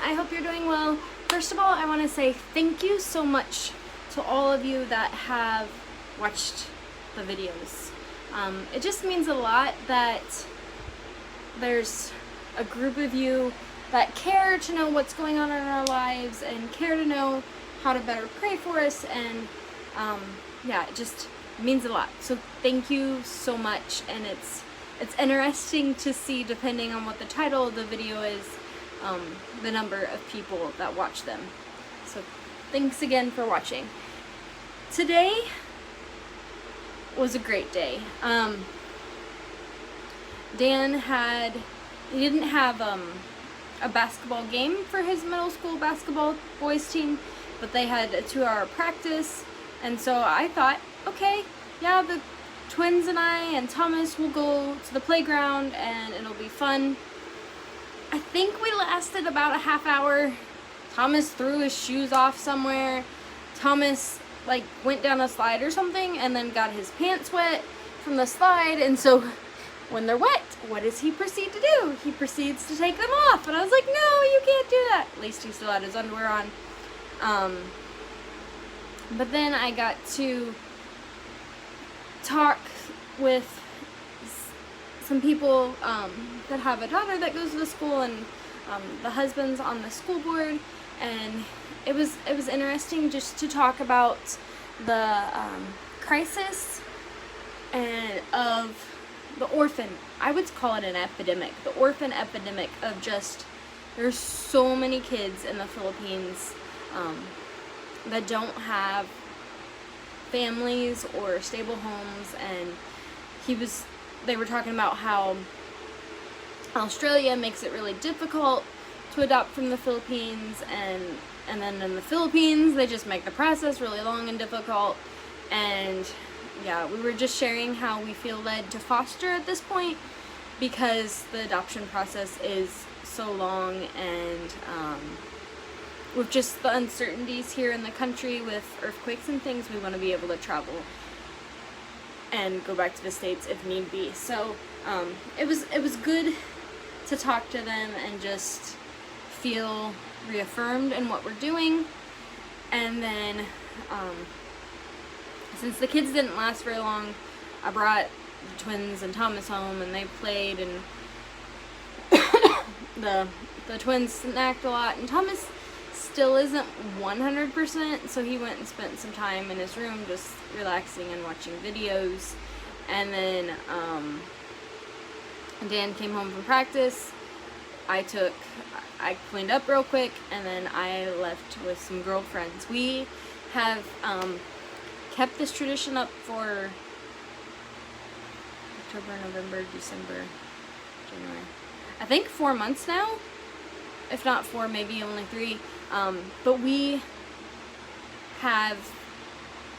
I hope you're doing well. First of all, I want to say thank you so much to all of you that have watched the videos. It just means a lot that there's a group of you that care to know what's going on in our lives and care to know how to better pray for us, and yeah, it just means a lot. So thank you so much, and it's interesting to see, depending on what the title of the video is, the number of people that watch them. So thanks again for watching. Today was a great day. Dan didn't have a basketball game for his middle school basketball boys team, but they had a 2-hour practice, and so I thought, okay, yeah, the twins and I and Thomas will go to the playground and it'll be fun. I think we lasted about a half hour. Thomas threw his shoes off somewhere. Thomas went down a slide or something and then got his pants wet from the slide, and so when they're wet, what does he proceed to do? He proceeds to take them off, and I was like, no, you can't do that. At least he still had his underwear on. But then I got to talk with some people that have a daughter that goes to the school, and the husband's on the school board, and it was interesting just to talk about the crisis and of the orphan, I would call it an epidemic, the orphan epidemic of just, there's so many kids in the Philippines that don't have families or stable homes, and they were talking about how Australia makes it really difficult to adopt from the Philippines, and then in the Philippines they just make the process really long and difficult. And yeah, we were just sharing how we feel led to foster at this point because the adoption process is so long, and with just the uncertainties here in the country with earthquakes and things, we want to be able to travel and go back to the States if need be. So it was good to talk to them and just feel reaffirmed in what we're doing. And then since the kids didn't last very long, I brought the twins and Thomas home, and they played, and the twins snacked a lot, and Thomas still isn't 100%, so he went and spent some time in his room just relaxing and watching videos. And then Dan came home from practice. I cleaned up real quick, and then I left with some girlfriends. We have kept this tradition up for October, November, December, January, I think 4 months now, if not 4, maybe only 3. But we have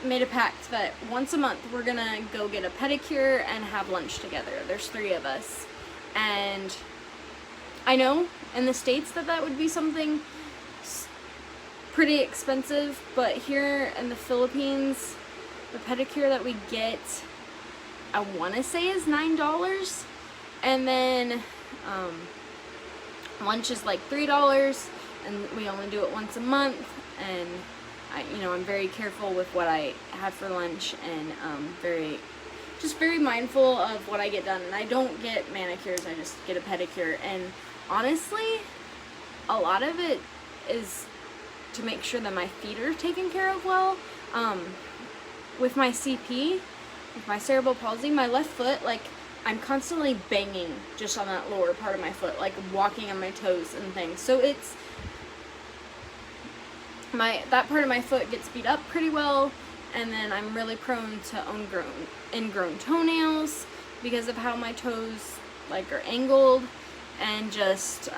made a pact that once a month we're gonna go get a pedicure and have lunch together. There's 3 of us, and I know in the States that would be something pretty expensive, but here in the Philippines, the pedicure that we get, I want to say, is $9, and then lunch is like $3, and we only do it once a month. And I'm very careful with what I have for lunch, and very mindful of what I get done. And I don't get manicures, I just get a pedicure. And honestly, a lot of it is to make sure that my feet are taken care of well. With my CP, with my cerebral palsy, my left foot, I'm constantly banging just on that lower part of my foot, walking on my toes and things. So that part of my foot gets beat up pretty well, and then I'm really prone to ingrown toenails because of how my toes are angled, and just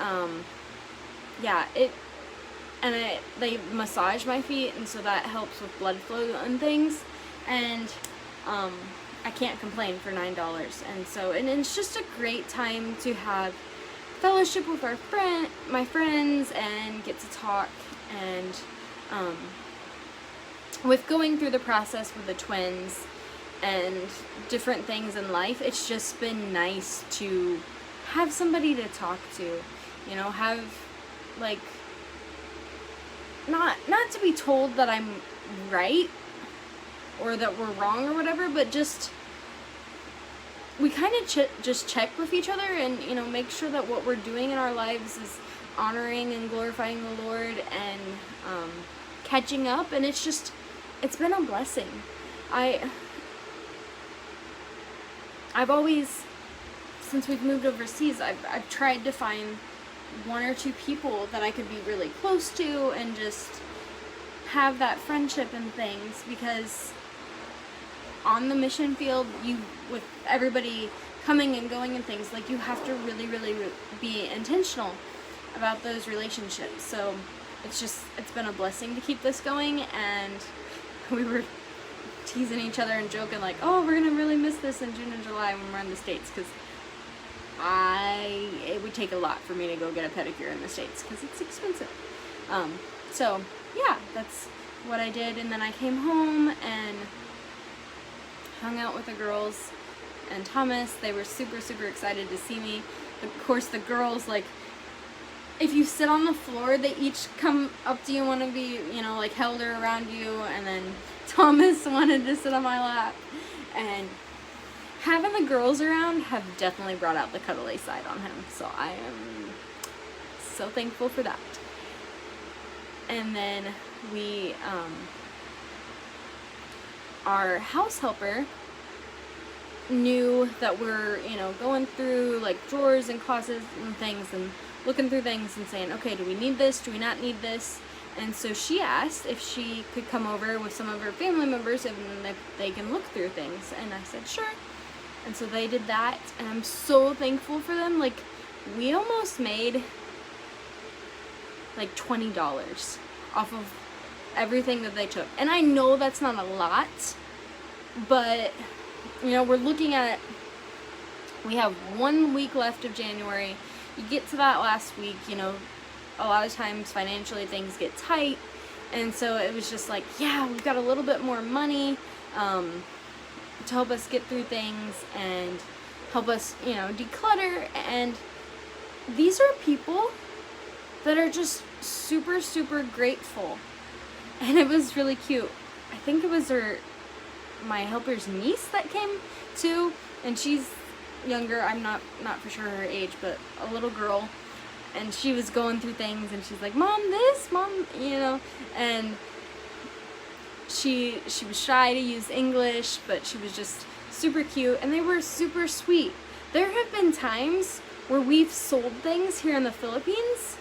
they massage my feet, and so that helps with blood flow and things. And I can't complain for $9. And so, and it's just a great time to have fellowship with my friends, and get to talk. And with going through the process with the twins and different things in life, it's just been nice to have somebody to talk to, have not to be told that I'm right or that we're wrong or whatever, but just we kind of just check with each other and, you know, make sure that what we're doing in our lives is honoring and glorifying the Lord and catching up. And it's been a blessing. I've always, since we've moved overseas, I've tried to find one or two people that I could be really close to and just have that friendship and things, because on the mission field, with everybody coming and going and things, like, you have to really, really be intentional about those relationships. So it's been a blessing to keep this going, and we were teasing each other and joking like, oh, we're gonna really miss this in June and July when we're in the States, because it would take a lot for me to go get a pedicure in the States because it's expensive. So yeah, that's what I did. And then I came home and hung out with the girls and Thomas. They were super, super excited to see me. Of course, the girls, like, if you sit on the floor, they each come up to you and want to be, you know, like, held or around you. And then Thomas wanted to sit on my lap. And having the girls around have definitely brought out the cuddly side on him. So I am so thankful for that. And then we, our house helper knew that we're, you know, going through like drawers and closets and things and looking through things and saying, okay, do we need this? Do we not need this? And so she asked if she could come over with some of her family members and they can look through things. And I said, sure. And so they did that, and I'm so thankful for them. Like, we almost made like $20 off of everything that they took. And I know that's not a lot, but, you know, we're looking at, we have 1 week left of January. You get to that last week, you know, a lot of times financially things get tight. And so it was just like, yeah, we've got a little bit more money to help us get through things and help us, you know, declutter. And these are people that are just super, super grateful. And it was really cute. I think it was my helper's niece that came too, and she's younger. I'm not for sure her age, but a little girl. And she was going through things, and she's like, Mom, this, Mom, you know, and she was shy to use English, but she was just super cute, and they were super sweet. There have been times where we've sold things here in the Philippines,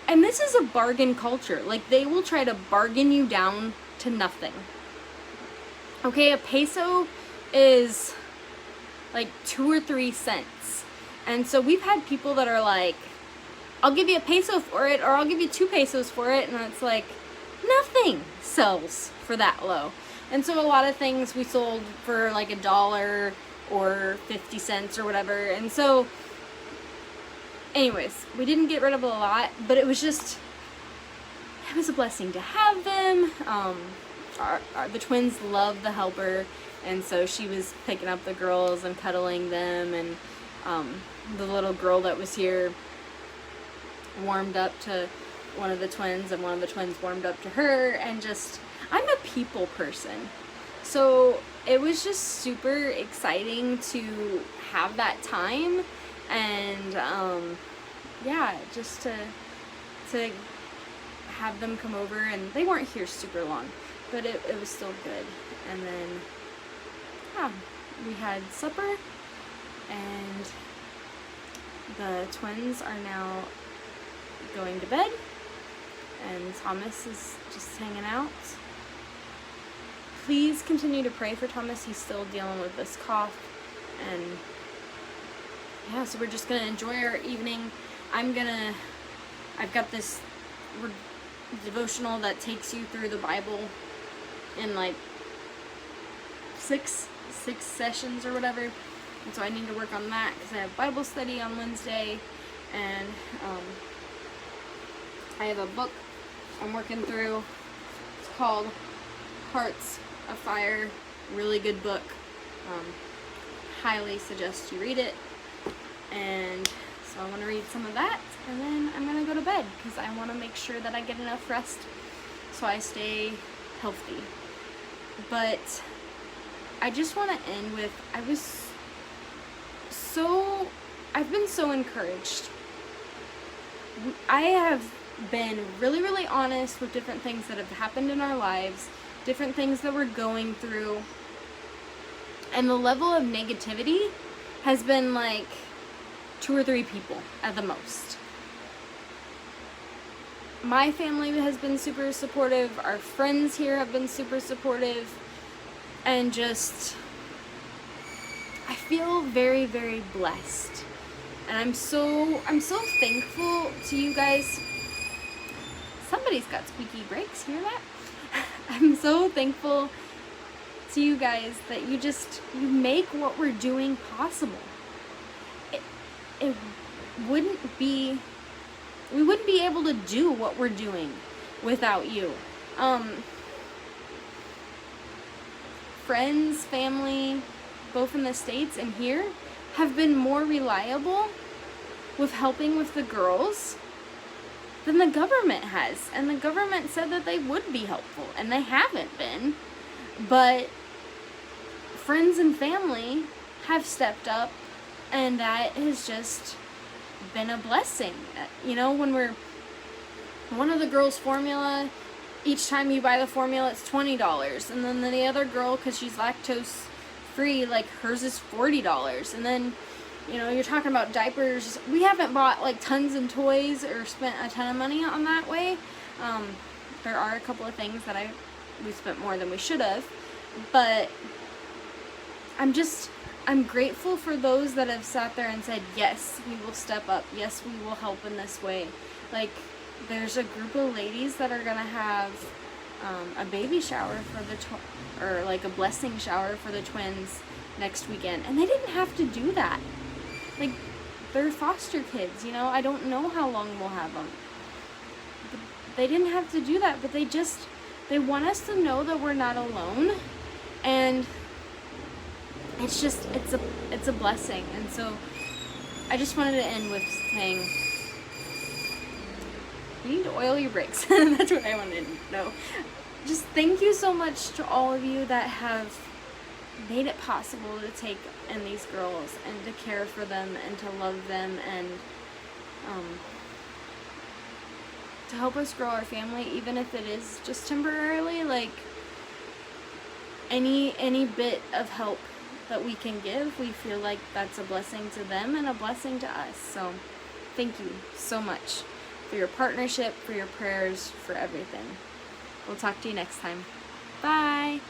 and this is a bargain culture. Like, they will try to bargain you down to nothing. Okay, a peso is like 2 or 3 cents. And so we've had people that are like, I'll give you a peso for it, or I'll give you 2 pesos for it. And it's like, nothing sells for that low. And so a lot of things we sold for like $1 or 50 cents or whatever. And so anyways, we didn't get rid of a lot, but it was a blessing to have them. The twins love the helper, and so she was picking up the girls and cuddling them, and the little girl that was here warmed up to one of the twins, and one of the twins warmed up to her, and just, I'm a people person. So it was just super exciting to have that time, and yeah, just to have them come over. And they weren't here super long, but it was still good. And then yeah, we had supper, and the twins are now going to bed, and Thomas is just hanging out. Please continue to pray for Thomas. He's still dealing with this cough. And yeah, so we're just gonna enjoy our evening. I've got this devotional that takes you through the Bible in like six sessions or whatever. And so I need to work on that because I have Bible study on Wednesday, and I have a book I'm working through. It's called Hearts of Fire. Really good book. Highly suggest you read it. And So I want to read some of that, and then I'm going to go to bed because I want to make sure that I get enough rest so I stay healthy. But I just want to end with, I've been so encouraged. I have been really, really honest with different things that have happened in our lives, different things that we're going through, and the level of negativity has been like 2 or 3 people at the most. My family has been super supportive, our friends here have been super supportive, and just, I feel very, very blessed. And I'm so thankful to you guys. Somebody's got squeaky brakes, hear that? I'm so thankful to you guys that you make what we're doing possible. We wouldn't be able to do what we're doing without you. Friends, family, both in the States and here, have been more reliable with helping with the girls than the government has. And the government said that they would be helpful, and they haven't been. But friends and family have stepped up, and that has just been a blessing. You know, when one of the girls' formula, each time you buy the formula, it's $20. And then the other girl, because she's lactose free, like hers is $40. And then, you know, you're talking about diapers. We haven't bought like tons of toys or spent a ton of money on that way. There are a couple of things that we spent more than we should have, but I'm grateful for those that have sat there and said, yes, we will step up. Yes, we will help in this way. Like, there's a group of ladies that are gonna have a baby shower for or like a blessing shower for the twins next weekend, and they didn't have to do that. Like, they're foster kids, you know. I don't know how long we'll have them. But they didn't have to do that, but they want us to know that we're not alone, and it's a blessing. And so I just wanted to end with saying, you need to oil your brakes. That's what I wanted to know. Just thank you so much to all of you that have made it possible to take in these girls and to care for them and to love them and to help us grow our family, even if it is just temporarily. Like, any bit of help that we can give, we feel like that's a blessing to them and a blessing to us. So thank you so much for your partnership, for your prayers, for everything. We'll talk to you next time. Bye!